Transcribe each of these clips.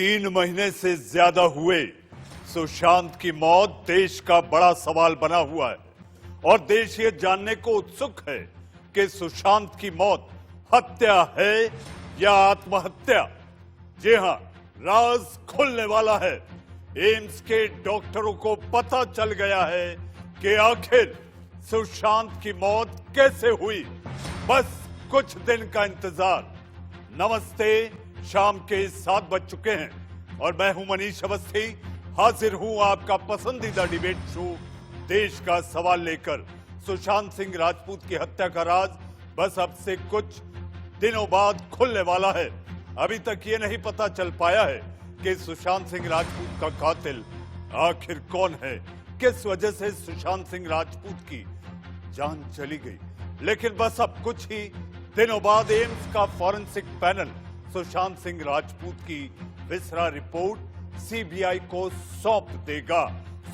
3 महीने से ज्यादा हुए सुशांत की मौत देश का बड़ा सवाल बना हुआ है और देश ये जानने को उत्सुक है कि सुशांत की मौत हत्या है या आत्महत्या। जी हां, राज खुलने वाला है। एम्स के डॉक्टरों को पता चल गया है कि आखिर सुशांत की मौत कैसे हुई। बस कुछ दिन का इंतजार। नमस्ते, शाम के 7 बज चुके हैं और मैं हूं मनीष अवस्थी, हाजिर हूं आपका पसंदीदा डिबेट शो देश का सवाल लेकर। सुशांत सिंह राजपूत की हत्या का राज बस अब से कुछ दिनों बाद खुलने वाला है। अभी तक ये नहीं पता चल पाया है कि सुशांत सिंह राजपूत का कातिल आखिर कौन है, किस वजह से सुशांत सिंह राजपूत की जान चली गई। लेकिन बस अब कुछ ही दिनों बाद एम्स का फॉरेंसिक पैनल सुशांत सिंह राजपूत की विसरा रिपोर्ट सीबीआई को सौंप देगा।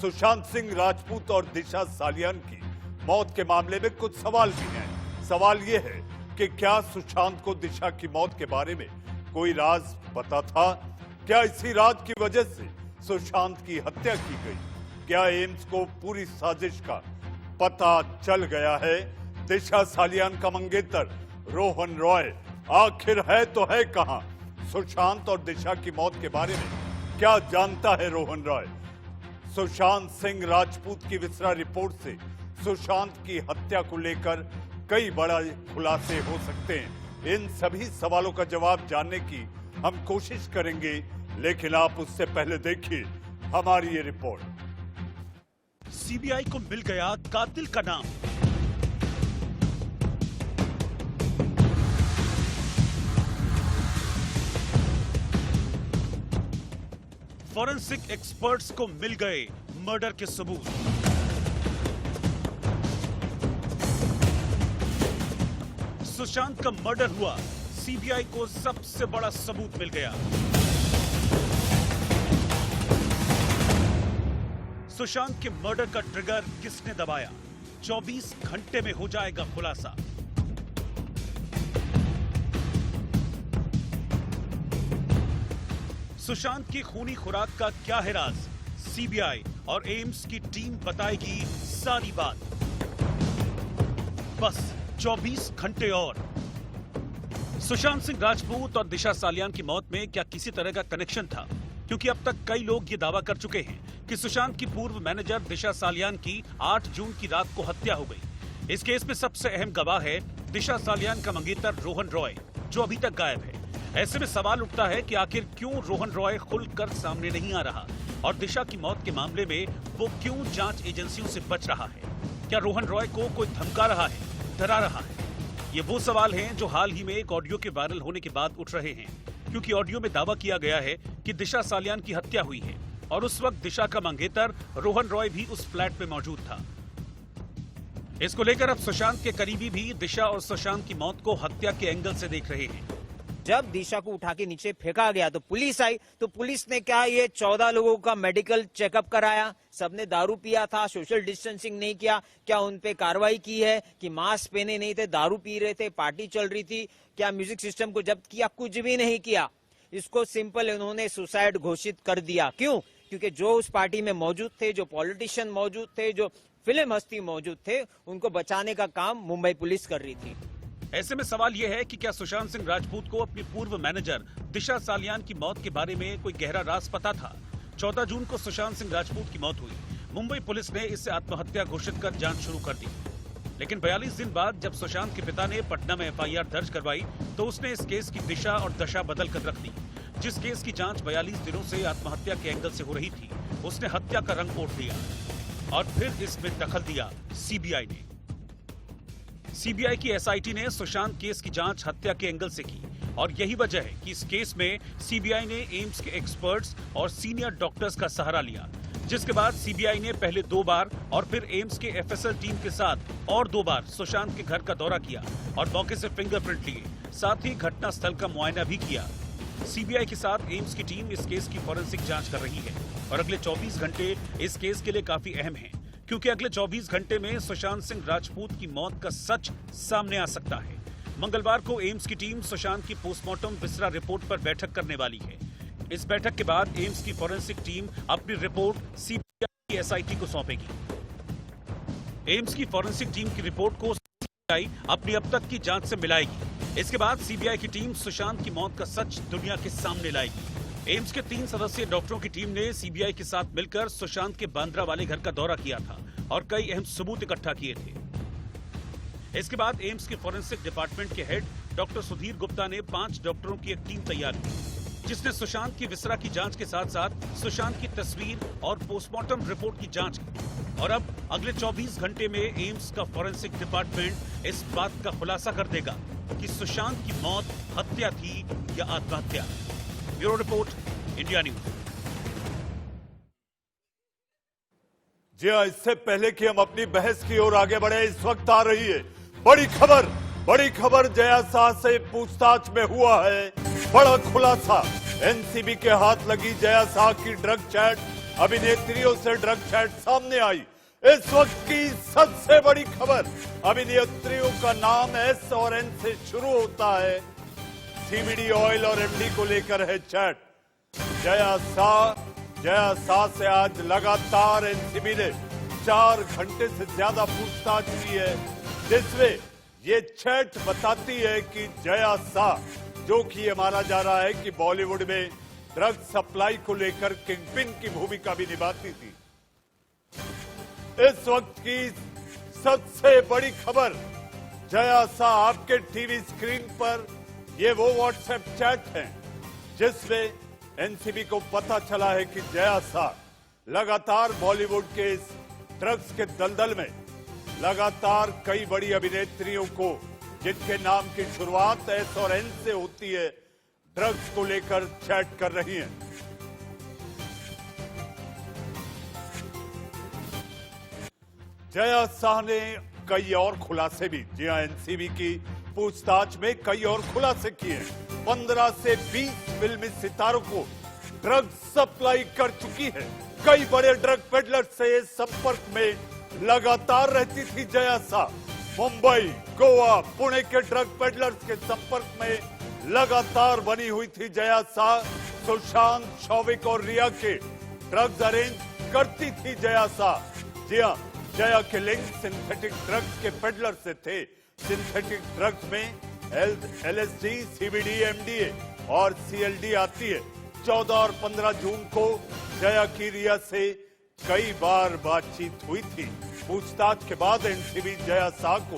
सुशांत सिंह राजपूत और दिशा सालियान की मौत के मामले में कुछ सवाल भी हैं। सवाल यह है कि क्या सुशांत को दिशा की मौत के बारे में कोई राज पता था? क्या इसी राज की वजह से सुशांत की हत्या की गई? क्या एम्स को पूरी साजिश का पता चल गया है? दिशा सालियान का मंगेतर रोहन रॉय आखिर है तो है कहां? सुशांत और दिशा की मौत के बारे में क्या जानता है रोहन रॉय? सुशांत सिंह राजपूत की विसरा रिपोर्ट से सुशांत की हत्या को लेकर कई बड़े खुलासे हो सकते हैं। इन सभी सवालों का जवाब जानने की हम कोशिश करेंगे, लेकिन आप उससे पहले देखिए हमारी ये रिपोर्ट। सीबीआई को मिल गया कातिल का नाम। फॉरेंसिक एक्सपर्ट्स को मिल गए मर्डर के सबूत। सुशांत का मर्डर हुआ, सीबीआई को सबसे बड़ा सबूत मिल गया। सुशांत के मर्डर का ट्रिगर किसने दबाया? 24 घंटे में हो जाएगा खुलासा। सुशांत की खूनी खुराक का क्या है राज? सीबीआई और एम्स की टीम बताएगी सारी बात। बस 24 घंटे और। सुशांत सिंह राजपूत और दिशा सालियान की मौत में क्या किसी तरह का कनेक्शन था? क्योंकि अब तक कई लोग ये दावा कर चुके हैं कि सुशांत की पूर्व मैनेजर दिशा सालियान की 8 जून की रात को हत्या हो गई। इस केस में सबसे अहम गवाह है दिशा सालियान का मंगेतर रोहन रॉय, जो अभी तक गायब है। ऐसे में सवाल उठता है कि आखिर क्यों रोहन रॉय खुलकर सामने नहीं आ रहा और दिशा की मौत के मामले में वो क्यों जांच एजेंसियों से बच रहा है? क्या रोहन रॉय को कोई धमका रहा है, डरा रहा है? ये वो सवाल हैं जो हाल ही में एक ऑडियो के वायरल होने के बाद उठ रहे हैं, क्योंकि ऑडियो में दावा किया गया है कि दिशा सालियान की हत्या हुई है और उस वक्त दिशा का मंगेतर रोहन रॉय भी उस फ्लैट में मौजूद था। इसको लेकर अब सुशांत के करीबी भी दिशा और सुशांत की मौत को हत्या के एंगल से देख रहे हैं। जब दिशा को उठा के नीचे फेंका गया तो पुलिस आई, तो पुलिस ने क्या ये 14 लोगों का मेडिकल चेकअप कराया? सबने दारू पिया था, सोशल डिस्टेंसिंग नहीं किया? क्या उन पे कार्रवाई की है कि मास्क पहने नहीं थे, दारू पी रहे थे, पार्टी चल रही थी? क्या म्यूजिक सिस्टम को जब्त किया? कुछ भी नहीं किया। इसको सिंपल उन्होंने सुसाइड घोषित कर दिया। क्यों? क्योंकि जो उस पार्टी में मौजूद थे, जो पॉलिटिशियन मौजूद थे, जो फिल्म हस्ती मौजूद थे, उनको बचाने का काम मुंबई पुलिस कर रही थी। ऐसे में सवाल यह है कि क्या सुशांत सिंह राजपूत को अपनी पूर्व मैनेजर दिशा सालियान की मौत के बारे में कोई गहरा राज पता था? 14 जून को सुशांत सिंह राजपूत की मौत हुई। मुंबई पुलिस ने इसे आत्महत्या घोषित कर जांच शुरू कर दी। लेकिन 42 दिन बाद जब सुशांत के पिता ने पटना में एफआईआर दर्ज करवाई तो उसने इस केस की दिशा और दशा बदल कर रख दी। जिस केस की जांच 42 दिनों से आत्महत्या के एंगल से हो रही थी, उसने हत्या का रंग ओढ़ लिया और फिर इसमें दखल दिया सीबीआई ने। सीबीआई की एसआईटी ने सुशांत केस की जांच हत्या के एंगल से की और यही वजह है कि इस केस में सीबीआई ने एम्स के एक्सपर्ट्स और सीनियर डॉक्टर्स का सहारा लिया, जिसके बाद सीबीआई ने पहले 2 बार और फिर एम्स के एफएसएल टीम के साथ और 2 बार सुशांत के घर का दौरा किया और मौके से फिंगरप्रिंट लिए, साथ ही घटना स्थल का मुआयना भी किया। सीबीआई के साथ एम्स की टीम इस केस की फॉरेंसिक जांच कर रही है और अगले 24 घंटे इस केस के लिए काफी अहम हैं, क्योंकि अगले 24 घंटे में सुशांत सिंह राजपूत की मौत का सच सामने आ सकता है। मंगलवार को एम्स की टीम सुशांत की पोस्टमार्टम विसरा रिपोर्ट पर बैठक करने वाली है। इस बैठक के बाद एम्स की फॉरेंसिक टीम अपनी रिपोर्ट सीबीआई की एसआईटी को सौंपेगी। एम्स की फॉरेंसिक टीम की रिपोर्ट को सीबीआई अपनी अब तक की जांच से मिलाएगी। इसके बाद सीबीआई की टीम सुशांत की मौत का सच दुनिया के सामने लाएगी। एम्स के 3 सदस्यीय डॉक्टरों की टीम ने सीबीआई के साथ मिलकर सुशांत के बांद्रा वाले घर का दौरा किया था और कई अहम सबूत इकट्ठा किए थे। इसके बाद एम्स के फॉरेंसिक डिपार्टमेंट के हेड डॉक्टर सुधीर गुप्ता ने 5 डॉक्टरों की एक टीम तैयार की, जिसने सुशांत की विसरा की जांच के साथ साथ सुशांत की तस्वीर और पोस्टमार्टम रिपोर्ट की जांच की। और अब अगले 24 घंटे में एम्स का फॉरेंसिक डिपार्टमेंट इस बात का खुलासा कर देगा कि सुशांत की मौत हत्या थी या आत्महत्या। Bureau report, India news. जी हाँ, इससे पहले कि हम अपनी बहस की ओर आगे बढ़े, इस वक्त आ रही है बड़ी खबर जया शाह से पूछताछ में हुआ है बड़ा खुलासा। एनसीबी के हाथ लगी जया शाह की ड्रग चैट, अभिनेत्रियों से ड्रग चैट सामने आई। इस वक्त की सबसे बड़ी खबर, अभिनेत्रियों का नाम एस और एन से शुरू होता है। सीबीडी ऑयल और एमडी को लेकर है चैट। जया शाह से आज लगातार एनसीबी ने 4 घंटे से ज्यादा पूछताछ की है, जिसमें ये चैट बताती है कि जया शाह, जो कि ये माना जा रहा है कि बॉलीवुड में ड्रग सप्लाई को लेकर किंगपिन की भूमिका भी निभाती थी। इस वक्त की सबसे बड़ी खबर, जया शाह आपके टीवी स्क्रीन पर ये वो व्हाट्सएप चैट हैं जिसमें एनसीबी को पता चला है कि जया शाह लगातार बॉलीवुड के इस ड्रग्स के दलदल में लगातार कई बड़ी अभिनेत्रियों को, जिनके नाम की शुरुआत एस और एन से होती है, ड्रग्स को लेकर चैट कर रही हैं। जया शाह ने कई और खुलासे भी, जी हां, एनसीबी की पूछताछ में कई और खुलासे किए। 15 से 20 फिल्मी सितारों को ड्रग सप्लाई कर चुकी है। कई बड़े ड्रग पेडलर से संपर्क में लगातार रहती थी जया शाह। मुंबई, गोवा, पुणे के ड्रग पेडलर्स के संपर्क में लगातार बनी हुई थी जया शाह। सुशांत, शौविक और रिया के ड्रग्स अरेंज करती थी जया शाह। जी हां, जया के लिंक सिंथेटिक ड्रग्स के पेडलर से थे। सिंथेटिक ड्रग्स में एलएसडी, सीबीडी, एमडीए और सीएलडी आती है। 14 और 15 जून को जया की रिया से कई बार बातचीत हुई थी। पूछताछ के बाद एनसीबी जया शाह को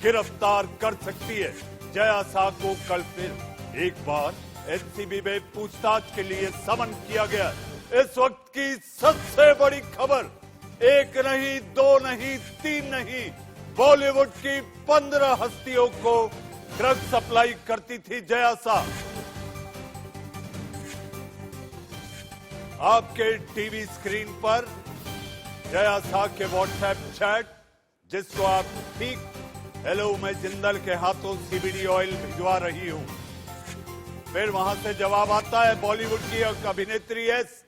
गिरफ्तार कर सकती है। जया शाह को कल फिर एक बार एनसीबी में पूछताछ के लिए समन किया गया। इस वक्त की सबसे बड़ी खबर, 1 नहीं, 2 नहीं, 3 नहीं, बॉलीवुड की 15 हस्तियों को ड्रग सप्लाई करती थी जया शाह। आपके टीवी स्क्रीन पर जया शाह के व्हाट्सएप चैट, जिसको आप ठीक, हेलो मैं जिंदल के हाथों सीबीडी ऑयल भिजवा रही हूं। फिर वहां से जवाब आता है, बॉलीवुड की अभिनेत्री एस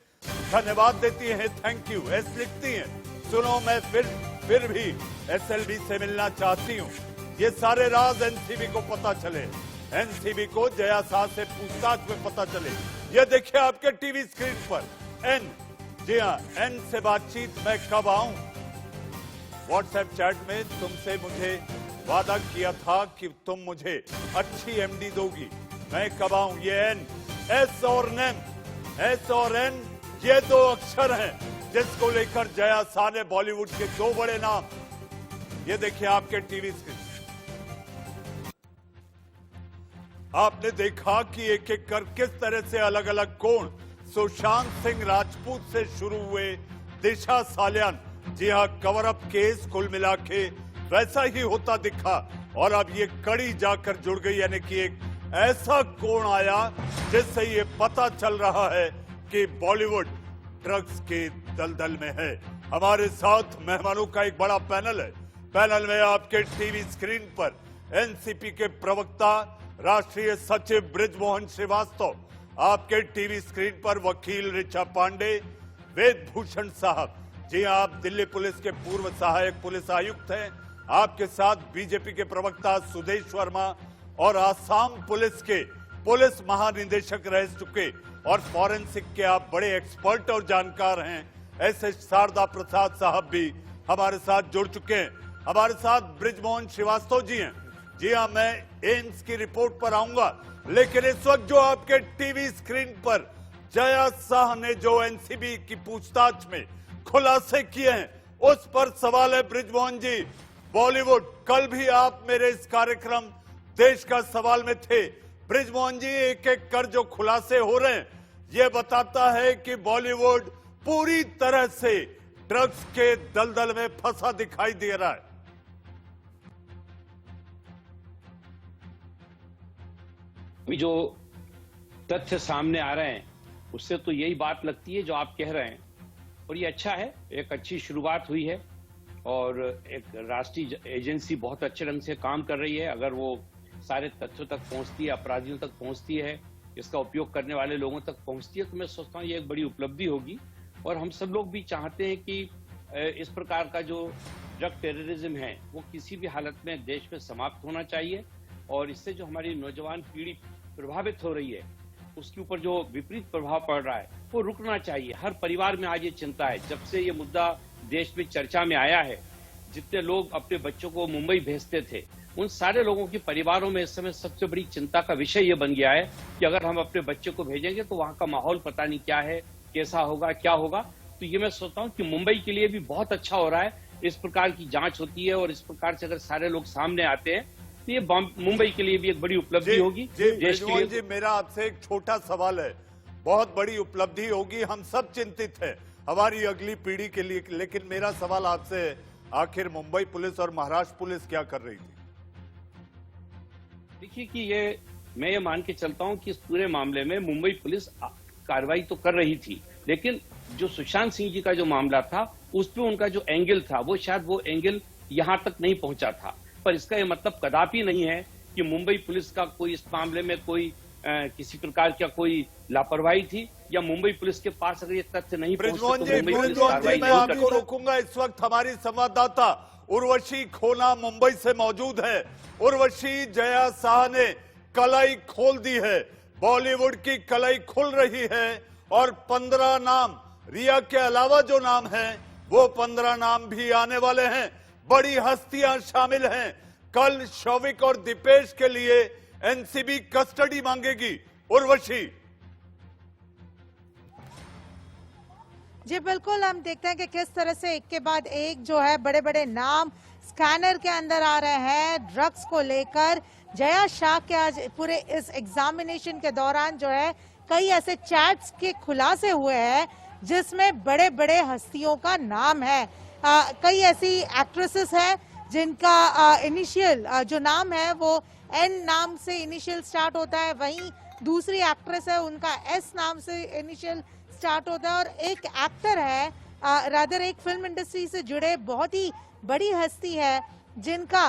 धन्यवाद देती है, थैंक यू। एस लिखती है, सुनो मैं फिर भी एसएलबी से मिलना चाहती हूं। ये सारे राज एनसीबी को पता चले, एनसीबी को जया शाह से पूछताछ में पता चले। ये देखिए आपके टीवी स्क्रीन पर एन, जी हां, एन से बातचीत, मैं कब आऊं। व्हाट्सएप चैट में तुमसे मुझे वादा किया था कि तुम मुझे अच्छी एमडी दोगी, मैं कब आऊं। ये एन, एस और एन, एस और एन, ये 2 अक्षर हैं जिसको लेकर जया शाह ने बॉलीवुड के 2 बड़े नाम, ये देखिए आपके टीवी स्क्रीन। आपने देखा कि एक एक कर किस तरह से अलग अलग कोण सुशांत सिंह राजपूत से शुरू हुए दिशा सालियान। जी हां, कवर अप केस कुल मिला के वैसा ही होता दिखा और अब ये कड़ी जाकर जुड़ गई, यानी कि एक ऐसा कोण आया जिससे ये पता चल रहा है कि बॉलीवुड ड्रग्स के दलदल में है। हमारे साथ मेहमानों का एक बड़ा पैनल है। पैनल में आपके टीवी स्क्रीन पर एनसीपी के प्रवक्ता राष्ट्रीय सचिव ब्रिजमोहन श्रीवास्तव, आपके टीवी स्क्रीन पर वकील ऋचा पांडे, वेद भूषण साहब, जी आप दिल्ली पुलिस के पूर्व सहायक पुलिस आयुक्त हैं। आपके साथ बीजेपी के प्रवक्ता सुदेश वर्मा और आसाम पुलिस के पुलिस महानिदेशक रह चुके और फॉरेंसिक के आप बड़े एक्सपर्ट और जानकार हैं, ऐसे शारदा प्रसाद साहब भी हमारे साथ जुड़ चुके हैं। हमारे साथ बृजमोहन श्रीवास्तव जी हैं। जी हाँ, मैं एम्स की रिपोर्ट पर आऊंगा, लेकिन इस वक्त जो आपके टीवी स्क्रीन पर जया शाह ने जो एनसीबी की पूछताछ में खुलासे किए हैं, उस पर सवाल है बृजमोहन जी। बॉलीवुड, कल भी आप मेरे इस कार्यक्रम देश का सवाल में थे। बृजमोहन जी, एक एक कर जो खुलासे हो रहे हैं, ये बताता है कि बॉलीवुड पूरी तरह से ड्रग्स के दलदल में फंसा दिखाई दे रहा है। अभी जो तथ्य सामने आ रहे हैं उससे तो यही बात लगती है जो आप कह रहे हैं, और ये अच्छा है, एक अच्छी शुरुआत हुई है और एक राष्ट्रीय एजेंसी बहुत अच्छे ढंग से काम कर रही है। अगर वो सारे तथ्यों तक पहुंचती है, अपराधियों तक पहुंचती है, इसका उपयोग करने वाले लोगों तक पहुंचती है, तो मैं सोचता हूँ ये एक बड़ी उपलब्धि होगी। और हम सब लोग भी चाहते हैं कि इस प्रकार का जो ड्रग टेररिज्म है वो किसी भी हालत में देश में समाप्त होना चाहिए, और इससे जो हमारी नौजवान पीढ़ी प्रभावित हो रही है उसके ऊपर जो विपरीत प्रभाव पड़ रहा है वो रुकना चाहिए। हर परिवार में आज ये चिंता है। जब से ये मुद्दा देश में चर्चा में आया है, जितने लोग अपने बच्चों को मुंबई भेजते थे, उन सारे लोगों के परिवारों में इस समय सबसे बड़ी चिंता का विषय ये बन गया है कि अगर हम अपने बच्चे को भेजेंगे तो वहाँ का माहौल पता नहीं क्या है, कैसा होगा, क्या होगा। तो ये मैं सोचता हूँ कि मुंबई के लिए भी बहुत अच्छा हो रहा है, इस प्रकार की जांच होती है और इस प्रकार से अगर सारे लोग सामने आते हैं तो ये मुंबई के लिए भी एक बड़ी उपलब्धि होगी। देश के लिए। जी, मेरा आपसे एक छोटा सवाल है। बहुत बड़ी उपलब्धि होगी, हम सब चिंतित हैं हमारी अगली पीढ़ी के लिए, लेकिन मेरा सवाल आपसे है, आखिर मुंबई पुलिस और महाराष्ट्र पुलिस क्या कर रही थी? देखिए कि मैं ये मान के चलता हूँ कि इस पूरे मामले में मुंबई पुलिस कार्रवाई तो कर रही थी, लेकिन जो सुशांत सिंह जी का जो मामला था उस पर उनका जो एंगल था वो शायद वो एंगल यहाँ तक नहीं पहुंचा था। पर इसका ये मतलब कदापि नहीं है कि मुंबई पुलिस का कोई इस मामले में कोई किसी प्रकार का कोई लापरवाही थी, या मुंबई पुलिस के पास अगर ये तथ्य नहीं पहुंचे तो मुंबई पुलिस कार्रवाई मैं आपको रोकूंगा। इस वक्त हमारी संवाददाता उर्वशी खोना मुंबई से मौजूद है। उर्वशी, जया शाह ने कलाई खोल दी है, बॉलीवुड की कलाई खुल रही है और 15 नाम, रिया के अलावा जो नाम है वो 15 नाम भी आने वाले हैं। बड़ी हस्तियां शामिल हैं। कल शौविक और दीपेश के लिए एनसीबी कस्टडी मांगेगी। उर्वशी जी बिल्कुल, हम देखते हैं कि किस तरह से एक के बाद एक जो है बड़े बड़े नाम स्कैनर के अंदर आ रहे हैं ड्रग्स को लेकर। जया शाह के आज पूरे इस एग्जामिनेशन के दौरान जो है कई ऐसे चैट्स के खुलासे हुए हैं जिसमें बड़े बड़े हस्तियों का नाम है। कई ऐसी एक्ट्रेसेस हैं जिनका इनिशियल जो नाम है वो एन नाम से इनिशियल स्टार्ट होता है, वहीं दूसरी एक्ट्रेस है उनका एस नाम से इनिशियल स्टार्ट होता है, और एक एक्टर है रादर एक फिल्म इंडस्ट्री से जुड़े बहुत ही बड़ी हस्ती है जिनका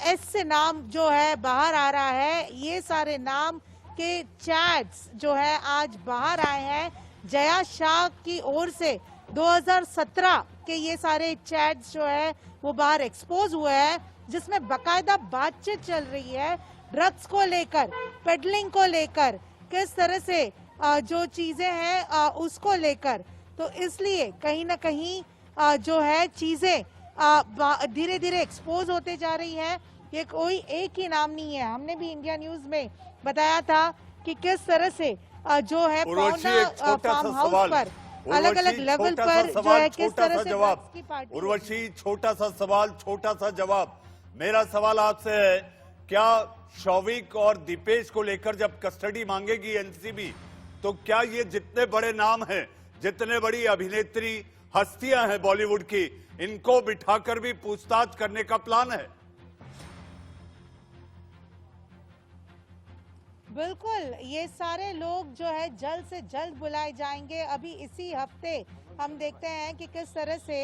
एस से नाम जो है बाहर आ रहा है। ये सारे नाम के चैट्स जो है आज बाहर आए हैं जया शाह की ओर से। 2017 के ये सारे चैट्स जो है वो बाहर एक्सपोज हुए हैं, जिसमें बकायदा बातचीत चल रही है ड्रग्स को लेकर, पेडलिंग को लेकर, किस तरह से जो चीजें हैं उसको लेकर। तो इसलिए कहीं ना कहीं जो है चीजें धीरे धीरे एक्सपोज होते जा रही है। ये कोई एक ही नाम नहीं है। हमने भी इंडिया न्यूज में बताया था कि किस तरह से जो है फार्म हाउस पर अलग अलग लेवल पर जो है किस तरह से जवाब। की पार्टी। उर्वशी, छोटा सा सवाल, छोटा सा जवाब। मेरा सवाल आपसे है, क्या शौविक और दीपेश को लेकर जब कस्टडी मांगेगी एनसीबी, तो क्या ये जितने बड़े नाम हैं, जितने बड़ी अभिनेत्री हस्तियां हैं बॉलीवुड की, इनको बिठाकर भी पूछताछ करने का प्लान है? बिल्कुल, ये सारे लोग जो है जल्द से जल्द बुलाए जाएंगे। अभी इसी हफ्ते हम देखते हैं कि किस तरह से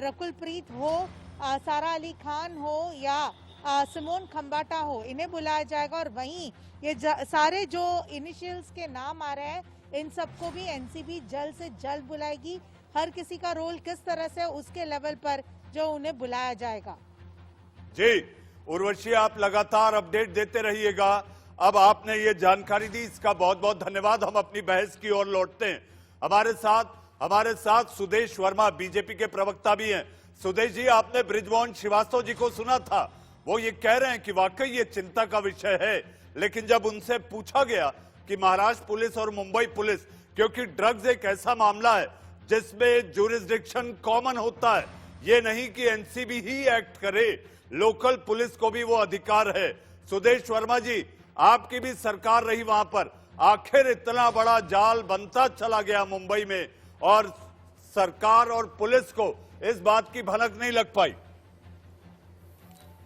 रकुल प्रीत हो, सारा अली खान हो या सिमोन खंबाटा हो, इन्हें बुलाया जाएगा। और वहीं ये सारे जो इनिशियल्स के नाम आ रहे हैं, इन सबको भी एनसीबी जल्द से जल्द बुलाएगी। हर किसी का रोल किस तरह से उसके लेवल पर जो उन्हें बुलाया जाएगा। जी उर्वशी, आप लगातार अपडेट देते रहिएगा। अब आपने ये जानकारी दी, इसका बहुत बहुत धन्यवाद। हम अपनी बहस की ओर लौटते हैं। हमारे साथ सुदेश वर्मा बीजेपी के प्रवक्ता भी हैं। सुदेश जी, आपने बृजमोहन श्रीवास्तव जी को सुना था, वो ये कह रहे हैं कि वाकई ये चिंता का विषय है, लेकिन जब उनसे पूछा गया कि महाराष्ट्र पुलिस और मुंबई पुलिस, क्योंकि ड्रग्स एक ऐसा मामला है जिसमें ज्यूरिसडिक्शन कॉमन होता है, ये नहीं कि एनसीबी ही एक्ट करे, लोकल पुलिस को भी वो अधिकार है। सुदेश वर्मा जी, आपकी भी सरकार रही वहां पर, आखिर इतना बड़ा जाल बनता चला गया मुंबई में और सरकार और पुलिस को इस बात की भनक नहीं लग पाई?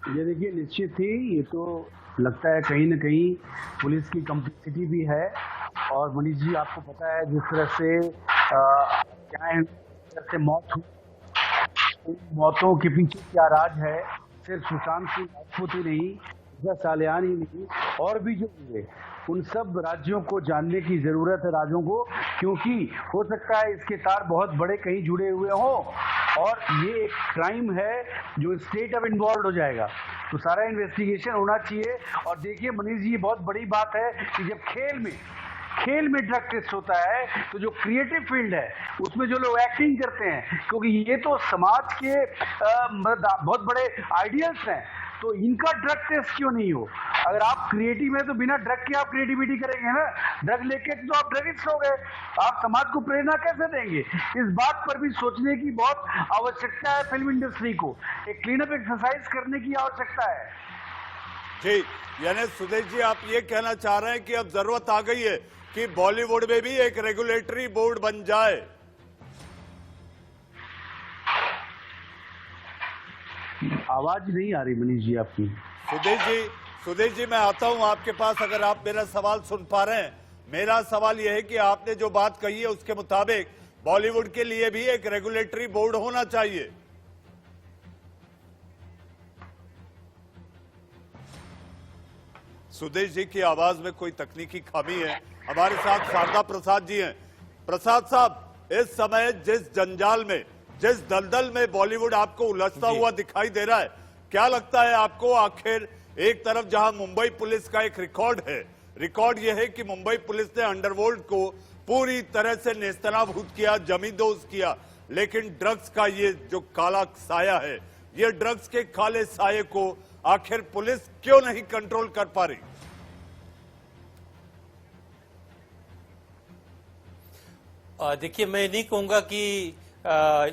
ये देखिए, निश्चित ही ये तो लगता है कहीं न कहीं पुलिस की कम्प्लिसिटी भी है। और मनीष जी, आपको पता है जिस तरह से मौत हुई, मौतों के पीछे क्या राज है, सिर्फ सुशांत सिंह राजपूत ही नहीं, दिशा सालियान ही नहीं, और भी जो हुए उन सब राज्यों को जानने की जरूरत है, राज्यों को, क्योंकि हो सकता है इसके तार बहुत बड़े कहीं जुड़े हुए हों और ये एक क्राइम है जो स्टेट अब इन्वॉल्व हो जाएगा। तो सारा इन्वेस्टिगेशन होना चाहिए। और देखिए मनीष जी, ये बहुत बड़ी बात है कि जब खेल में ड्रग टेस्ट होता है तो जो क्रिएटिव फील्ड है उसमें जो लोग एक्टिंग करते हैं, क्योंकि ये तो समाज के बहुत बड़े आइडियल्स हैं, तो इनका ड्रग टेस्ट क्यों नहीं हो? अगर आप क्रिएटिव है तो बिना ड्रग के आप क्रिएटिविटी करेंगे ना? ड्रग लेके तो आप ड्रगिस्ट हो गए, आप समाज को प्रेरणा कैसे देंगे? इस बात पर भी सोचने की बहुत आवश्यकता है। फिल्म इंडस्ट्री को एक क्लीनअप एक्सरसाइज करने की आवश्यकता है। ठीक, यानी सुदेश जी, आप ये कहना चाह रहे हैं कि अब जरूरत आ गई है कि बॉलीवुड में भी एक रेगुलेटरी बोर्ड बन जाए। आवाज नहीं आ रही मनीष जी आपकी। सुदेश जी, मैं आता हूं आपके पास, अगर आप मेरा सवाल सुन पा रहे हैं। मेरा सवाल यह है कि आपने जो बात कही है उसके मुताबिक बॉलीवुड के लिए भी एक रेगुलेटरी बोर्ड होना चाहिए। सुदेश जी की आवाज में कोई तकनीकी खामी है। हमारे साथ शारदा प्रसाद जी हैं। प्रसाद साहब, इस समय जिस जंजाल में, जिस दलदल में बॉलीवुड आपको उलझता हुआ दिखाई दे रहा है, क्या लगता है आपको? आखिर एक तरफ जहां मुंबई पुलिस का एक रिकॉर्ड यह है कि मुंबई पुलिस ने अंडरवर्ल्ड को पूरी तरह से नेस्तनाबूद किया, जमींदोज किया, लेकिन ड्रग्स का ये जो काला साया है, ये ड्रग्स के काले साये को आखिर पुलिस क्यों नहीं कंट्रोल कर पा रही? देखिए, मैं नहीं कहूंगा कि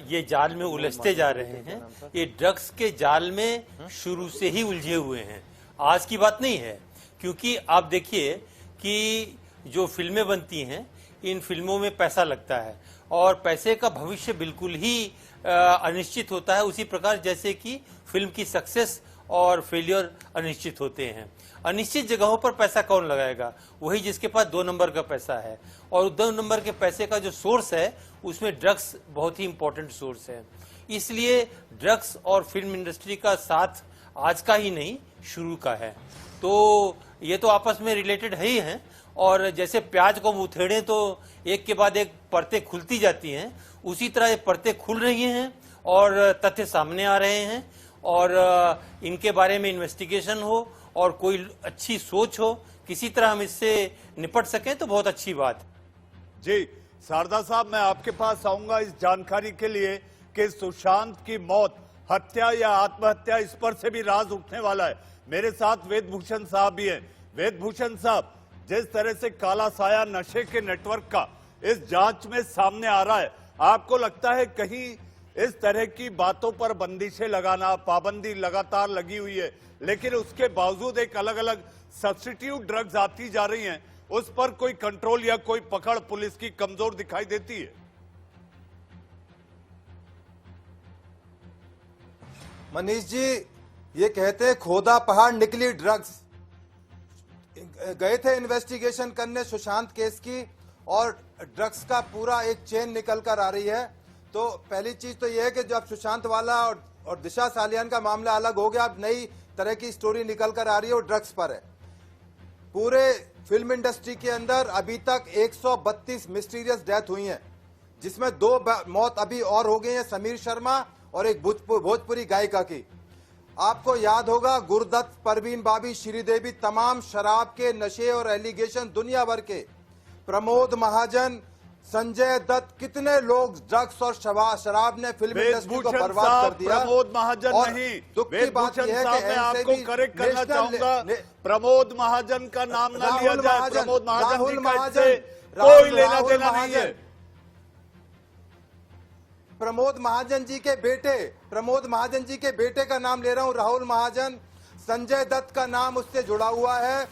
ये जाल में उलझते जा रहे हैं। ये ड्रग्स के जाल में शुरू से ही उलझे हुए हैं, आज की बात नहीं है। क्योंकि आप देखिए कि जो फिल्में बनती हैं, इन फिल्मों में पैसा लगता है और पैसे का भविष्य बिल्कुल ही अनिश्चित होता है। उसी प्रकार जैसे कि फिल्म की सक्सेस और फेलियर अनिश्चित होते हैं। अनिश्चित जगहों पर पैसा कौन लगाएगा? वही जिसके पास 2 नंबर का पैसा है। और 2 नंबर के पैसे का जो सोर्स है उसमें ड्रग्स बहुत ही इंपॉर्टेंट सोर्स है। इसलिए ड्रग्स और फिल्म इंडस्ट्री का साथ आज का ही नहीं, शुरू का है। तो ये तो आपस में रिलेटेड है ही हैं। और जैसे प्याज को उथेड़े तो एक के बाद एक परतें खुलती जाती हैं, उसी तरह ये परतें खुल रही हैं और तथ्य सामने आ रहे हैं और इनके बारे में इन्वेस्टिगेशन हो और कोई अच्छी सोच हो, किसी तरह हम इससे निपट सकें तो बहुत अच्छी बात। जी शारदा साहब, मैं आपके पास आऊंगा इस जानकारी के लिए कि सुशांत की मौत हत्या या आत्महत्या, इस पर से भी राज उठने वाला है। मेरे साथ वेदभूषण साहब भी हैं। वेदभूषण साहब, जिस तरह से काला साया नशे के नेटवर्क का इस जांच में सामने आ रहा है, आपको लगता है कहीं इस तरह की बातों पर बंदिशें लगाना, पाबंदी लगातार लगी हुई है, लेकिन उसके बावजूद एक अलग अलग सब्स्टिट्यूट ड्रग्स आती जा रही हैं, उस पर कोई कंट्रोल या कोई पकड़ पुलिस की कमजोर दिखाई देती है? मनीष जी, ये कहते हैं खोदा पहाड़ निकली ड्रग्स। गए थे इन्वेस्टिगेशन करने सुशांत केस की और ड्रग्स का पूरा एक चेन निकल कर आ रही है। तो पहली चीज तो यह है कि जब सुशांत वाला और दिशा सालियान का मामला अलग हो गया, अब नई तरह की स्टोरी निकल कर आ रही है और ड्रग्स पर है। पूरे फिल्म इंडस्ट्री के अंदर अभी तक 132 मिस्टीरियस डेथ हुई हैं, जिसमें 2 मौत अभी और हो गई हैं, समीर शर्मा और एक भोजपुरी गायिका की। आपको याद होगा गुरदत्त, परवीन बाबी, श्रीदेवी, तमाम शराब के नशे और एलिगेशन दुनिया भर के, प्रमोद महाजन, संजय दत्त, कितने लोग ड्रग्स और शराब ने फिल्म इंडस्ट्री को बर्बाद कर दिया। प्रमोद महाजन नहीं, दुख की बात यह है कि मैं आपको करेक्ट करना चाहूंगा, प्रमोद महाजन का नाम न लिया जाए। प्रमोद महाजन से कोई लेना देना नहीं है। प्रमोद महाजन जी के बेटे, प्रमोद महाजन जी के बेटे का नाम ले रहा हूं, राहुल महाजन। संजय दत्त का नाम उससे जुड़ा हुआ है।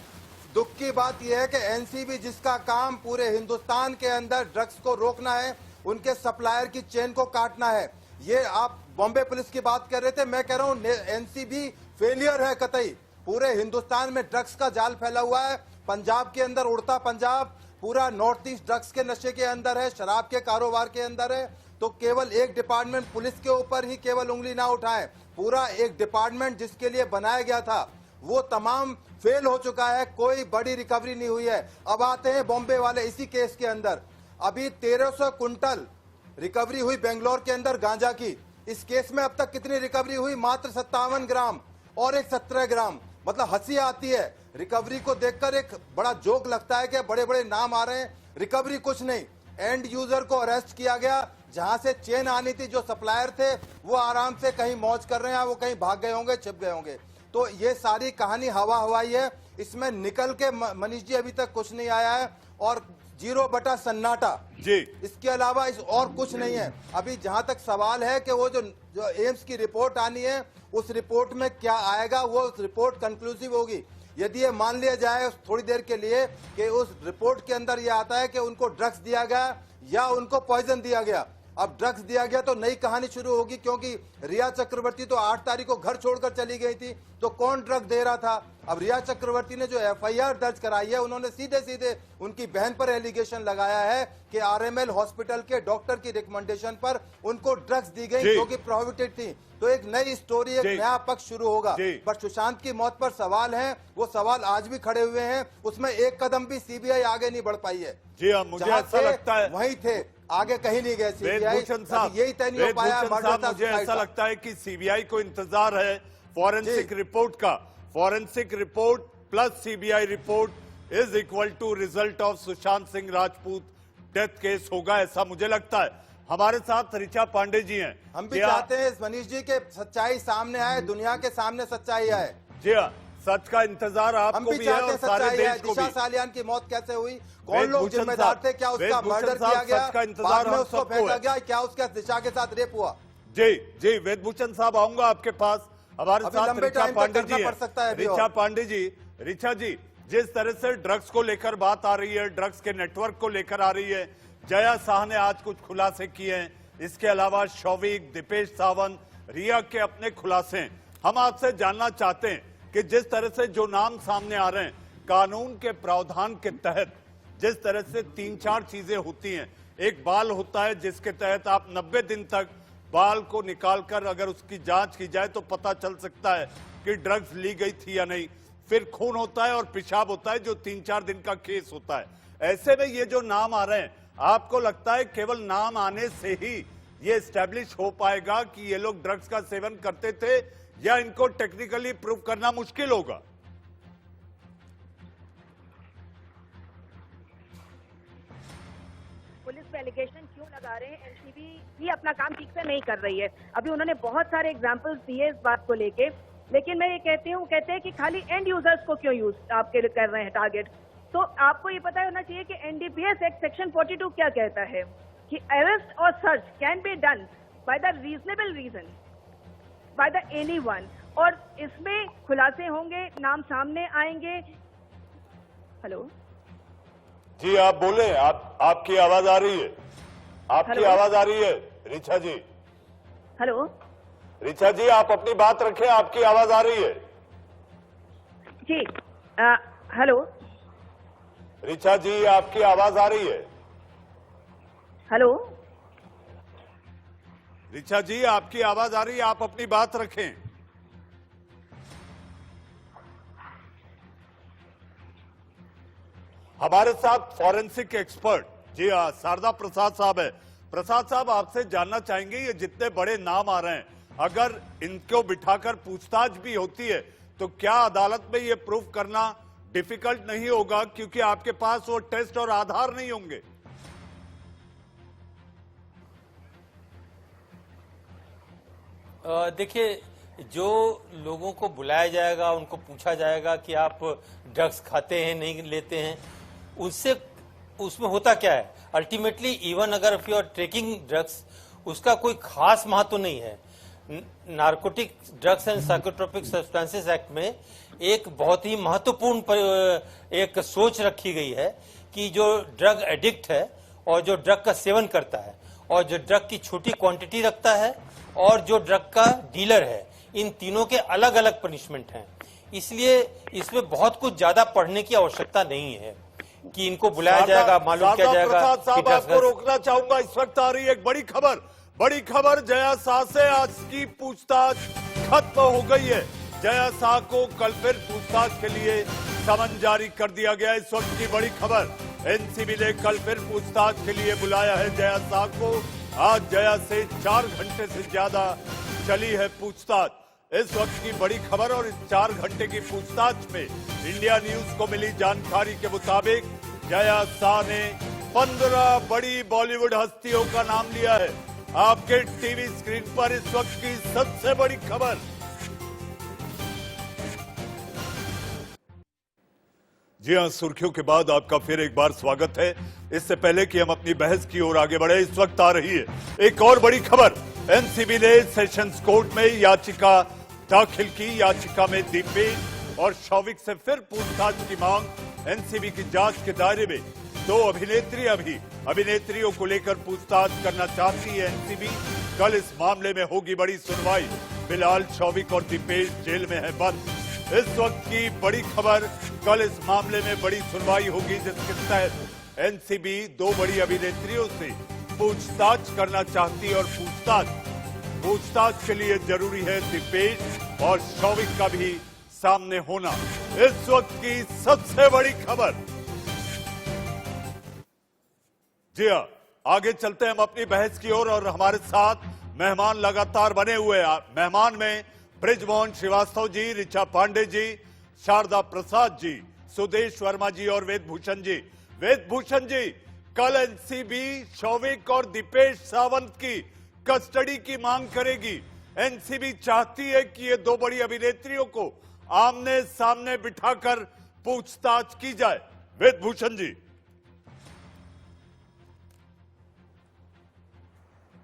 दुख की बात यह है कि एनसीबी जिसका काम पूरे हिंदुस्तान के अंदर ड्रग्स को रोकना है, उनके सप्लायर की चेन को काटना है। ये आप बॉम्बे पुलिस की बात कर रहे थे, मैं कह रहा हूं एनसीबी फेलियर है कतई। पूरे हिंदुस्तान में ड्रग्स का जाल फैला हुआ है। पंजाब के अंदर उड़ता पंजाब, पूरा नॉर्थ ईस्ट ड्रग्स के नशे के अंदर है, शराब के कारोबार के अंदर है। तो केवल एक डिपार्टमेंट पुलिस के ऊपर ही केवल उंगली ना उठाएं, पूरा एक डिपार्टमेंट जिसके लिए बनाया गया था वो तमाम फेल हो चुका है, कोई बड़ी रिकवरी नहीं हुई है। अब आते हैं बॉम्बे वाले इसी केस के अंदर, अभी 1300 कुंटल रिकवरी हुई बेंगलोर के अंदर गांजा की। इस केस में अब तक कितनी रिकवरी हुई? मात्र 57 ग्राम और एक 17 ग्राम। मतलब हंसी आती है रिकवरी को देखकर, एक बड़ा जोक लगता है कि बड़े बड़े नाम आ रहे हैं, रिकवरी कुछ नहीं। एंड यूजर को अरेस्ट किया गया, जहां से चेन आनी थी, जो सप्लायर थे वो आराम से कहीं मौज कर रहे हैं, वो कहीं भाग गए होंगे, छिप गए होंगे। तो ये सारी कहानी हवा हवाई है, इसमें निकल के मनीष जी अभी तक कुछ नहीं आया है और 0 सन्नाटा जी, इसके अलावा इस और कुछ नहीं है। अभी जहां तक सवाल है कि वो जो एम्स की रिपोर्ट आनी है, उस रिपोर्ट में क्या आएगा, वो रिपोर्ट कंक्लूसिव होगी। यदि ये मान लिया जाए थोड़ी देर के लिए कि उस रिपोर्ट के अंदर ये आता है कि उनको ड्रग्स दिया गया या उनको पॉइजन दिया गया, अब ड्रग्स दिया गया तो नई कहानी शुरू होगी, क्योंकि रिया चक्रवर्ती तो 8 तारीख को घर छोड़कर चली गई थी, तो कौन ड्रग दे रहा था? अब रिया चक्रवर्ती ने जो एफआईआर दर्ज कराई है, उन्होंने सीधे सीधे उनकी बहन पर एलिगेशन लगाया है कि आरएमएल हॉस्पिटल के डॉक्टर की रिकमेंडेशन पर उनको ड्रग्स दी गई जो कि प्रोहिबिटेड थी। तो एक नई स्टोरी, एक नया पक्ष शुरू होगा। पर सुशांत की मौत पर सवाल है, वो सवाल आज भी खड़े हुए हैं, उसमें एक कदम भी सीबीआई आगे नहीं बढ़ पाई है। जी हाँ, मुझे ऐसा लगता है वहीं थे, आगे कहीं नहीं गए सीबीआई। वेदभूषण साहब, यही तय नहीं हो पाया। मुझे ऐसा लगता है कि सीबीआई को इंतजार है फॉरेंसिक रिपोर्ट का। Forensic report plus CBI report is equal to result of Sushant Singh Rajput death case होगा, ऐसा मुझे लगता है। हमारे साथ ऋचा पांडे जी हैं। हम भी चाहते हैं मनीष जी के सच्चाई सामने आए, दुनिया के सामने सच्चाई आए। जी हाँ, सच का इंतजार आपको भी है और सारे देश को भी। दिशा सालियान की मौत कैसे हुई, कौन लोग जिम्मेदार थे, क्या उसका मर्डर किया गया, बाद में उसको फेंका गया, क्या उसका दिशा के साथ रेप हुआ? जी जी, वेदभूषण साहब आऊंगा आपके पास। हमारे साथ ऋचा पांडे जी हैं। ऋचा पांडे जी, ऋचा जी, जिस तरह से ड्रग्स को लेकर बात आ रही है, ड्रग्स के नेटवर्क को लेकर आ रही है, जया शाह ने आज कुछ खुलासे किए हैं, इसके अलावा शौविक, दीपेश सावंत, रिया के अपने खुलासे। हम आपसे जानना चाहते हैं कि जिस तरह से जो नाम सामने आ रहे हैं, कानून के प्रावधान के तहत जिस तरह से 3-4 चीजें होती हैं, एक बाल होता है जिसके तहत आप 90 दिन तक बाल को निकालकर अगर उसकी जांच की जाए तो पता चल सकता है कि ड्रग्स ली गई थी या नहीं। फिर खून होता है और पेशाब होता है जो 3-4 दिन का केस होता है। ऐसे में ये जो नाम आ रहे हैं, आपको लगता है केवल नाम आने से ही ये एस्टेब्लिश हो पाएगा कि ये लोग ड्रग्स का सेवन करते थे, या इनको टेक्निकली प्रूव करना मुश्किल होगा? पुलिस पे एलिगेशन क्यों लगा रहे हैं? एनसीबी ही अपना काम ठीक से नहीं कर रही है। अभी उन्होंने बहुत सारे एग्जांपल्स दिए इस बात को लेके, लेकिन मैं ये कहती हूँ, कहते हैं कि खाली एंड यूजर्स को क्यों यूज आपके कर रहे हैं टारगेट। तो आपको ये पता होना चाहिए कि एनडीपीएस एक्ट सेक्शन 42 क्या कहता है कि अरेस्ट और search can be done by the reasonable reason by the anyone, और इसमें खुलासे होंगे, नाम सामने आएंगे। हेलो जी, आप बोले, आपकी आवाज आ रही है, आपकी आवाज आ रही है ऋचा जी। हेलो ऋचा जी, आप अपनी बात रखें, आपकी आवाज आ रही है जी। हेलो ऋचा जी, आपकी आवाज आ रही है। हेलो ऋचा जी, आपकी आवाज आ रही है, आप अपनी बात रखें। हमारे साथ फॉरेंसिक एक्सपर्ट जी हाँ शारदा प्रसाद साहब है। प्रसाद साहब, आपसे जानना चाहेंगे, ये जितने बड़े नाम आ रहे हैं, अगर इनको बिठाकर पूछताछ भी होती है तो क्या अदालत में ये प्रूफ करना डिफिकल्ट नहीं होगा, क्योंकि आपके पास वो टेस्ट और आधार नहीं होंगे? देखिए, जो लोगों को बुलाया जाएगा, उनको पूछा जाएगा कि आप ड्रग्स खाते हैं नहीं लेते हैं, उससे उसमें होता क्या है, अल्टीमेटली इवन अगर if you are taking drugs, उसका कोई खास महत्व नहीं है। Narcotic drugs and psychotropic substances act में एक बहुत ही महत्वपूर्ण एक सोच रखी गई है कि जो ड्रग एडिक्ट है और जो ड्रग का सेवन करता है और जो ड्रग की छोटी क्वांटिटी रखता है और जो ड्रग का डीलर है, इन तीनों के अलग अलग पनिशमेंट हैं। इसलिए इसमें बहुत कुछ ज्यादा पढ़ने की आवश्यकता नहीं है कि इनको बुलाया जाएगा, मालूम किया जाएगा। प्रसाद साहब, आपको रोकना चाहूंगा, इस वक्त आ रही है एक बड़ी खबर। जया शाह से आज की पूछताछ खत्म हो गई है। जया शाह को कल फिर पूछताछ के लिए समन जारी कर दिया गया। इस वक्त की बड़ी खबर, एनसीबी ने कल फिर पूछताछ के लिए बुलाया है जया शाह को। आज जया से 4 घंटे से ज्यादा चली है पूछताछ। इस वक्त की बड़ी खबर, और इस 4 घंटे की पूछताछ में इंडिया न्यूज को मिली जानकारी के मुताबिक जया शाह ने 15 बड़ी बॉलीवुड हस्तियों का नाम लिया है। आपके टीवी स्क्रीन पर इस वक्त की सबसे बड़ी खबर। जी हां, सुर्खियों के बाद आपका फिर एक बार स्वागत है। इससे पहले कि हम अपनी बहस की ओर आगे बढ़े, इस वक्त आ रही है एक और बड़ी खबर। एनसीबी ने सेशंस कोर्ट में याचिका दाखिल की। याचिका में दीपेश और शौविक से फिर पूछताछ की मांग। एनसीबी की जांच के दायरे में 2 अभिनेत्रियों को लेकर पूछताछ करना चाहती है एनसीबी। कल इस मामले में होगी बड़ी सुनवाई। फिलहाल शौविक और दीपेश जेल में है बंद। इस वक्त की बड़ी खबर, कल इस मामले में बड़ी सुनवाई होगी जिसके तहत एनसीबी 2 बड़ी अभिनेत्रियों से पूछताछ करना चाहती है। और पूछताछ के लिए जरूरी है दीपेश और शौविक का भी सामने होना। इस वक्त की सबसे बड़ी खबर। जी हाँ, आगे चलते हैं हम अपनी बहस की ओर, और हमारे साथ मेहमान लगातार बने हुए हैं। मेहमान में ब्रिजमोहन श्रीवास्तव जी, ऋचा पांडे जी, शारदा प्रसाद जी, सुदेश वर्मा जी और वेदभूषण जी। वेदभूषण जी, कल एनसीबी शौविक और दीपेश सावंत की कस्टडी की मांग करेगी। एनसीबी चाहती है कि ये 2 बड़ी अभिनेत्रियों को आमने सामने बिठाकर पूछताछ की जाए। वेदभूषण जी।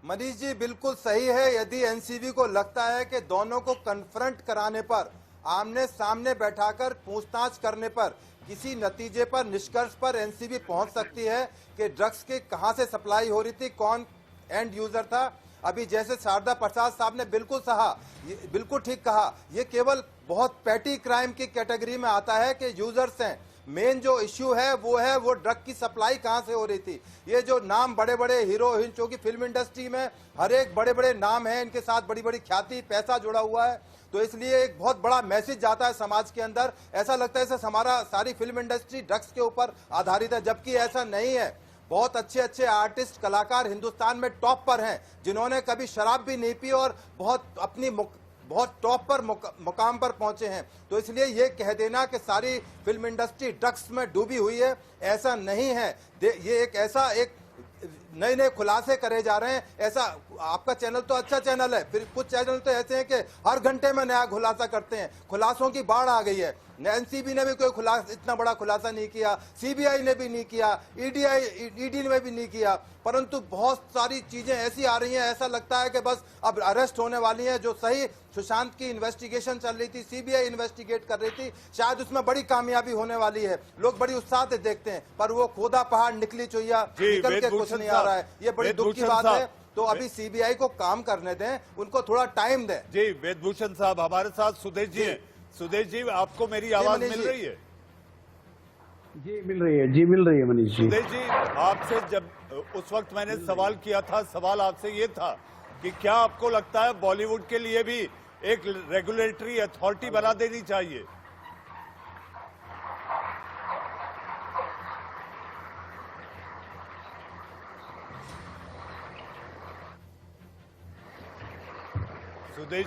मनीष जी, बिल्कुल सही है। यदि एनसीबी को लगता है कि दोनों को कन्फ्रंट कराने पर, आमने सामने बैठाकर पूछताछ करने पर, किसी नतीजे पर, निष्कर्ष पर एनसीबी पहुंच सकती है कि ड्रग्स की कहां से सप्लाई हो रही थी, कौन एंड यूजर था। अभी जैसे शारदा प्रसाद साहब ने बिल्कुल ठीक कहा, ये केवल बहुत पैटी क्राइम की कैटेगरी में आता है कि यूजर्स हैं। मेन जो इश्यू है वो ड्रग की सप्लाई कहां से हो रही थी। ये जो नाम बड़े बड़े हीरोइन, जो कि फिल्म इंडस्ट्री में हर एक बड़े बड़े नाम हैं, इनके साथ बड़ी बड़ी ख्याति, पैसा जुड़ा हुआ है, तो इसलिए एक बहुत बड़ा मैसेज जाता है समाज के अंदर। ऐसा लगता है जैसे हमारा सारी फिल्म इंडस्ट्री ड्रग्स के ऊपर आधारित है, जबकि ऐसा नहीं है। बहुत अच्छे अच्छे आर्टिस्ट, कलाकार हिंदुस्तान में टॉप पर हैं, जिन्होंने कभी शराब भी नहीं पी और बहुत टॉप पर मुकाम पर पहुंचे हैं। तो इसलिए ये कह देना कि सारी फिल्म इंडस्ट्री ड्रग्स में डूबी हुई है, ऐसा नहीं है। ये एक नए खुलासे करे जा रहे हैं। ऐसा आपका चैनल तो अच्छा चैनल है, फिर कुछ चैनल तो ऐसे हैं कि हर घंटे में नया खुलासा करते हैं। खुलासों की बाढ़ आ गई है। एनसीबी ने भी कोई इतना बड़ा खुलासा नहीं किया, सीबीआई ने भी नहीं किया, ईडी ने भी नहीं किया, परंतु बहुत सारी चीजें ऐसी आ रही हैं, ऐसा लगता है कि बस अब अरेस्ट होने वाली हैं। जो सही सुशांत की इन्वेस्टिगेशन चल रही थी, सीबीआई इन्वेस्टिगेट कर रही थी, शायद उसमें बड़ी कामयाबी होने वाली है। लोग बड़ी उत्साह से देखते हैं, पर वो खोदा पहाड़ निकली चुहिया निकल के कुछ नहीं आ रहा है। ये बड़ी दुख की बात है। तो अभी सीबीआई को काम करने दें, उनको थोड़ा टाइम दें। जी वेदभूषण साहब, हमारे साथ सुदेश जी हैं। सुदेश जी, आपको मेरी आवाज मिल रही है? जी मिल रही है, जी मिल रही है मनीष जी। सुदेश जी, आपसे जब उस वक्त मैंने सवाल किया था, सवाल आपसे ये था कि क्या आपको लगता है बॉलीवुड के लिए भी एक रेगुलेटरी अथॉरिटी बना देनी चाहिए? सुदेश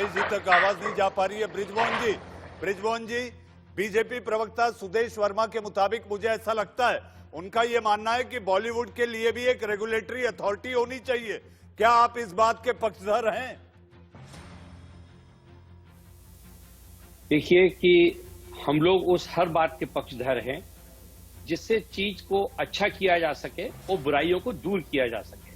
जी तक आवाज नहीं जा पा रही है। ब्रिजमोहन जी, बीजेपी प्रवक्ता सुदेश वर्मा के मुताबिक मुझे ऐसा लगता है, उनका यह मानना है कि बॉलीवुड के लिए भी एक रेगुलेटरी अथॉरिटी होनी चाहिए। क्या आप इस बात के पक्षधर हैं? देखिए कि हम लोग उस हर बात के पक्षधर हैं जिससे चीज को अच्छा किया जा सके और बुराइयों को दूर किया जा सके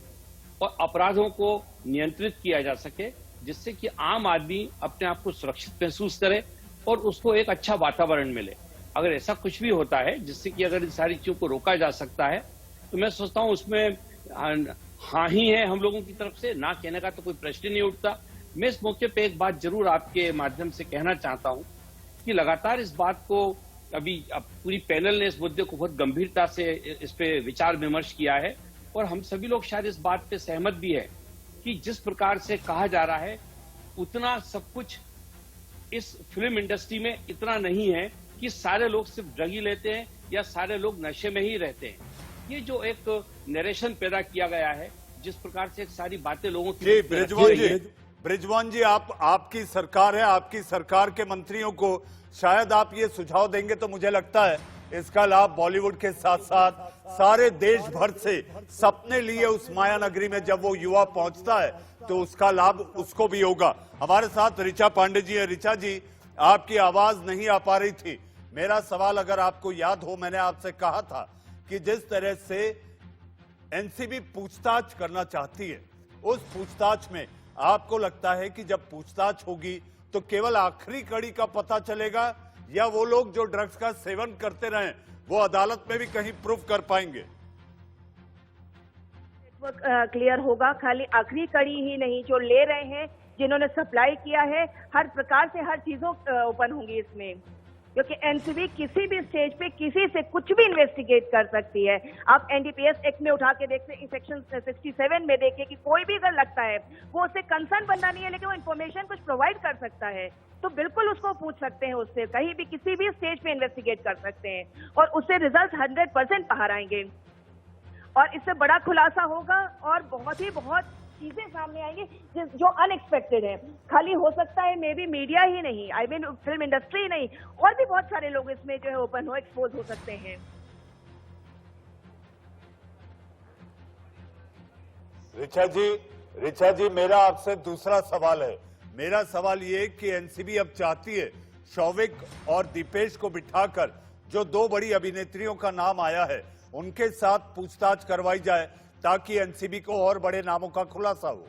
और अपराधों को नियंत्रित किया जा सके, जिससे कि आम आदमी अपने आप को सुरक्षित महसूस करे और उसको एक अच्छा वातावरण मिले। अगर ऐसा कुछ भी होता है जिससे कि अगर इन सारी चीजों को रोका जा सकता है, तो मैं सोचता हूं उसमें हाँ ही है हम लोगों की तरफ से, ना कहने का तो कोई प्रश्न नहीं उठता। मैं इस मौके पे एक बात जरूर आपके माध्यम से कहना चाहता हूं कि लगातार इस बात को अब पूरी पैनल ने इस मुद्दे को बहुत गंभीरता से इस पे विचार विमर्श किया है और हम सभी लोग शायद इस बात पे सहमत भी है कि जिस प्रकार से कहा जा रहा है उतना सब कुछ इस फिल्म इंडस्ट्री में इतना नहीं है कि सारे लोग सिर्फ ड्रग ही लेते हैं या सारे लोग नशे में ही रहते हैं। ये जो एक नरेशन पैदा किया गया है, जिस प्रकार से सारी बातें लोगों की ब्रिजमोहन जी, आपकी सरकार है, आपकी सरकार के मंत्रियों को शायद आप ये सुझाव देंगे तो मुझे लगता है इसका लाभ बॉलीवुड के साथ साथ सारे देश भर से सपने लिए उस माया नगरी में जब वो युवा पहुंचता है तो उसका लाभ उसको भी होगा। हमारे साथ ऋचा पांडे जी है। ऋचा जी, आपकी आवाज नहीं आ पा रही थी। मेरा सवाल, अगर आपको याद हो, मैंने आपसे कहा था कि जिस तरह से एनसीबी पूछताछ करना चाहती है, उस पूछताछ में आपको लगता है कि जब पूछताछ होगी तो केवल आखिरी कड़ी का पता चलेगा या वो लोग जो ड्रग्स का सेवन करते रहे वो अदालत में भी कहीं प्रूफ कर पाएंगे? क्लियर होगा। खाली आखिरी कड़ी ही नहीं, जो ले रहे हैं, जिन्होंने सप्लाई किया है, हर प्रकार से हर चीजों ओपन होंगी इसमें, क्योंकि एनसीबी किसी भी स्टेज पे किसी से कुछ भी इन्वेस्टिगेट कर सकती है। आप एनडीपीएस एक्ट में उठा के देखते, सेक्शन 67 में देखिए कि कोई भी अगर लगता है, वो उससे कंसर्न बनना नहीं है लेकिन वो इन्फॉर्मेशन कुछ प्रोवाइड कर सकता है, तो बिल्कुल उसको पूछ सकते हैं, उससे कहीं भी किसी भी स्टेज पे इन्वेस्टिगेट कर सकते हैं और उससे रिजल्ट 100% बाहर आएंगे और इससे बड़ा खुलासा होगा और बहुत चीजें सामने आएंगी जो अनएक्सपेक्टेड है। खाली हो सकता है मे बी मीडिया ही नहीं, आई मीन फिल्म इंडस्ट्री ही नहीं, और भी बहुत सारे लोग इसमें जो है ओपन हो, एक्सपोज हो सकते हैं। ऋचा जी, मेरा आपसे दूसरा सवाल है। मेरा सवाल ये कि एनसीबी अब चाहती है शौविक और दीपेश को बिठाकर जो दो बड़ी अभिनेत्रियों का नाम आया है उनके साथ पूछताछ करवाई जाए ताकि एनसीबी को और बड़े नामों का खुलासा हो।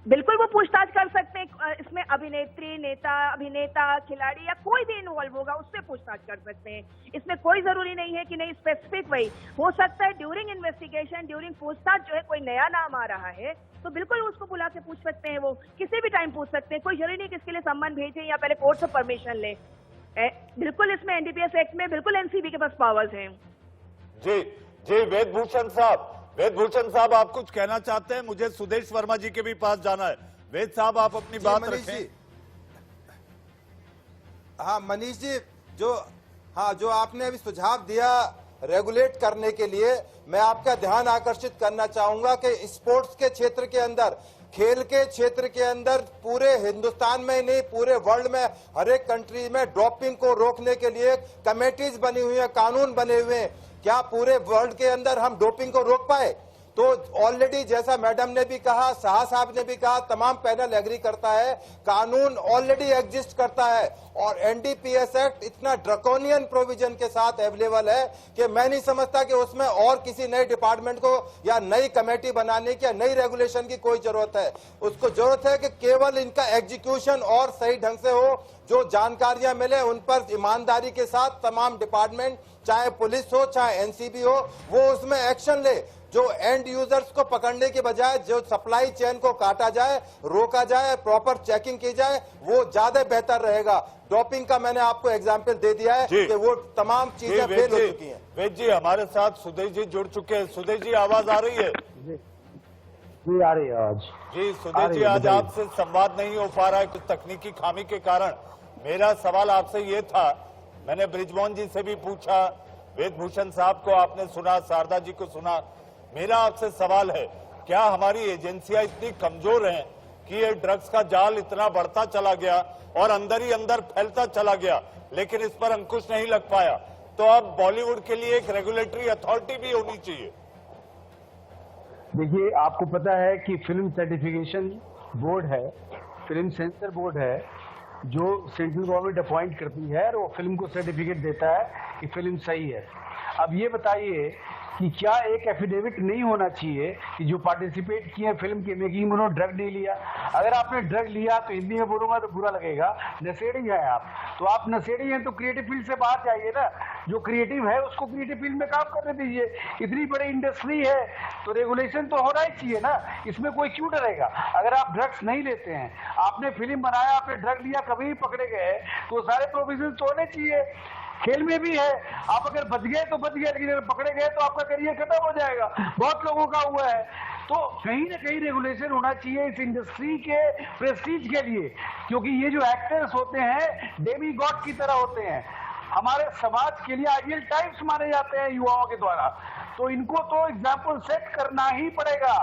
बिल्कुल वो पूछताछ कर सकते हैं। इसमें अभिनेत्री, नेता, अभिनेता, खिलाड़ी या कोई भी इन्वॉल्व होगा उससे पूछताछ कर सकते हैं। इसमें कोई जरूरी नहीं है कि नहीं स्पेसिफिक वही हो सकता है। ड्यूरिंग इन्वेस्टिगेशन, ड्यूरिंग पूछताछ जो है कोई नया नाम आ रहा है तो बिल्कुल उसको बुला के पूछ सकते हैं, वो किसी भी टाइम पूछ सकते हैं। कोई जरूरी नहीं कि इसके लिए सम्मान भेजें या पहले कोर्ट से परमिशन लें। बिल्कुल इसमें एनडीपीएस एक्ट में बिल्कुल एनसीबी के पास पावर्स हैं। जी वेदभूषण साहब, आप कुछ कहना चाहते हैं? मुझे सुदेश वर्मा जी के भी पास जाना है। वेद साहब, आप अपनी बात रखें। हाँ मनीष जी, जो आपने अभी सुझाव दिया रेगुलेट करने के लिए, मैं आपका ध्यान आकर्षित करना चाहूंगा कि स्पोर्ट्स के क्षेत्र के अंदर, खेल के क्षेत्र के अंदर पूरे हिंदुस्तान में नहीं पूरे वर्ल्ड में हर एक कंट्री में डोपिंग को रोकने के लिए कमेटीज बनी हुई है, कानून बने हुए हैं। क्या पूरे वर्ल्ड के अंदर हम डोपिंग को रोक पाए? तो ऑलरेडी जैसा मैडम ने भी कहा, शाह साहब ने भी कहा, तमाम पैनल एग्री करता है, कानून ऑलरेडी एग्जिस्ट करता है और एनडीपीएस एक्ट इतना ड्रकोनियन प्रोविजन के साथ अवेलेबल है कि मैं नहीं समझता कि उसमें और किसी नए डिपार्टमेंट को या नई कमेटी बनाने की या नई रेगुलेशन की कोई जरूरत है। उसको जरूरत है कि केवल इनका एग्जीक्यूशन और सही ढंग से हो, जो जानकारियां मिले उन पर ईमानदारी के साथ तमाम डिपार्टमेंट, चाहे पुलिस हो चाहे एनसीबी हो, वो उसमें एक्शन ले। जो एंड यूजर्स को पकड़ने के बजाय जो सप्लाई चेन को काटा जाए, रोका जाए, प्रॉपर चेकिंग की जाए, वो ज्यादा बेहतर रहेगा। डोपिंग का मैंने आपको एग्जांपल दे दिया है कि वो तमाम चीजें फेल हो चुकी हैं। वेद जी, हमारे साथ सुदेश जी जुड़ चुके हैं। सुदेश जी, आवाज आ रही है? जी आ रही है आज। जी सुदेश जी, आज आपसे संवाद नहीं हो पा रहा है कुछ तकनीकी खामी के कारण। मेरा सवाल आपसे ये था, मैंने ब्रिजमोहन जी से भी पूछा, वेदभूषण साहब को आपने सुना, शारदा जी को सुना, मेरा आपसे सवाल है, क्या हमारी एजेंसियां इतनी कमजोर हैं कि ये ड्रग्स का जाल इतना बढ़ता चला गया और अंदर ही अंदर फैलता चला गया, लेकिन इस पर अंकुश नहीं लग पाया? तो अब बॉलीवुड के लिए एक रेगुलेटरी अथॉरिटी भी होनी चाहिए। देखिए, आपको पता है कि फिल्म सर्टिफिकेशन बोर्ड है, फिल्म सेंसर बोर्ड है, जो सेंट्रल गवर्नमेंट अपॉइंट करती है और वो फिल्म को सर्टिफिकेट देता है कि फिल्म सही है। अब ये बताइए कि क्या एक एफिडेविट नहीं होना चाहिए कि जो पार्टिसिपेट किए हैं फिल्म के मेकिंग में उन्होंने ड्रग नहीं लिया? अगर आपने ड्रग लिया तो हिंदी में बोलूंगा तो बुरा लगेगा, नशेड़ी है आप। तो आप नशेड़ी हैं तो क्रिएटिव फील्ड से बाहर जाइए ना। जो क्रिएटिव है उसको क्रिएटिव फील्ड में काम करने दीजिए। इतनी बड़ी इंडस्ट्री है तो रेगुलेशन तो होना ही चाहिए ना, इसमें कोई क्यों डरेगा? अगर आप ड्रग्स नहीं लेते हैं, आपने फिल्म बनाया, आपने ड्रग लिया, कभी भी पकड़े गए तो सारे प्रोविजन तो होने चाहिए। खेल में भी है, आप अगर बच गए तो बच गए, लेकिन अगर पकड़े गए तो आपका करियर खत्म हो जाएगा। बहुत लोगों का हुआ है। तो कहीं ना कहीं रेगुलेशन होना चाहिए इस इंडस्ट्री के प्रेस्टीज के लिए, क्योंकि ये जो एक्टर्स होते हैं डेमी गॉड की तरह होते हैं, हमारे समाज के लिए आइडियल टाइप्स माने जाते हैं युवाओं के द्वारा। तो इनको तो एग्जाम्पल सेट करना ही पड़ेगा।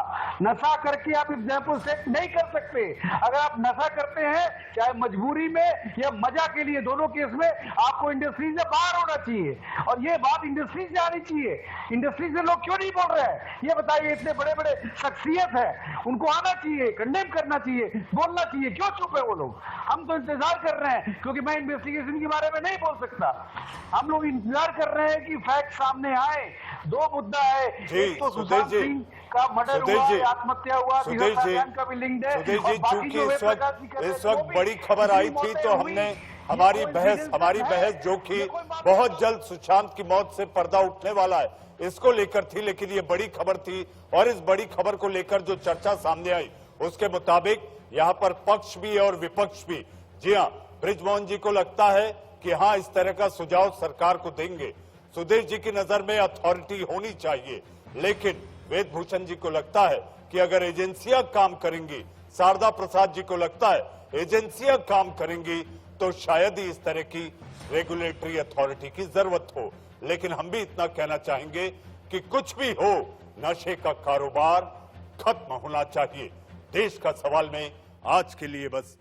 नशा करके आप एग्जाम्पल सेट नहीं कर सकते। अगर आप नशा करते हैं, चाहे मजबूरी में या मजा के लिए, दोनों केस में आपको इंडस्ट्री से बाहर होना चाहिए। और ये बात इंडस्ट्री से आनी चाहिए। इंडस्ट्री से लोग क्यों नहीं बोल रहे हैं ये बताइए? इतने बड़े बड़े शख्सियत है, उनको आना चाहिए, कंडेम करना चाहिए, बोलना चाहिए। क्यों चुप है वो लोग? हम तो इंतजार कर रहे हैं, क्योंकि मैं इन्वेस्टिगेशन के बारे में नहीं बोल सकता। हम लोग इंतजार कर रहे हैं कि फैक्ट सामने आए। दो मुद्दा है, एक तो सुशांत सिंह का मर्डर हुआ, आत्महत्या हुआ, सुदेश जी, का भी लिंक्ड है। सुदेश जी, चूंकि इस वक्त बड़ी खबर आई थी तो हमने हमारी बहस जो कि बहुत जल्द सुशांत की मौत से पर्दा उठने वाला है, इसको लेकर थी। लेकिन ये बड़ी खबर थी और इस बड़ी खबर को लेकर जो चर्चा सामने आई उसके मुताबिक यहाँ पर पक्ष भी और विपक्ष भी, जी हाँ, बृजमोहन जी को लगता है कि हाँ, इस तरह का सुझाव सरकार को देंगे। सुदेश जी की नजर में अथॉरिटी होनी चाहिए, लेकिन वेद भूषण जी को लगता है कि अगर एजेंसियां काम करेंगी, शारदा प्रसाद जी को लगता है एजेंसियां काम करेंगी, तो शायद ही इस तरह की रेगुलेटरी अथॉरिटी की जरूरत हो। लेकिन हम भी इतना कहना चाहेंगे कि कुछ भी हो, नशे का कारोबार खत्म होना चाहिए। देश का सवाल में आज के लिए बस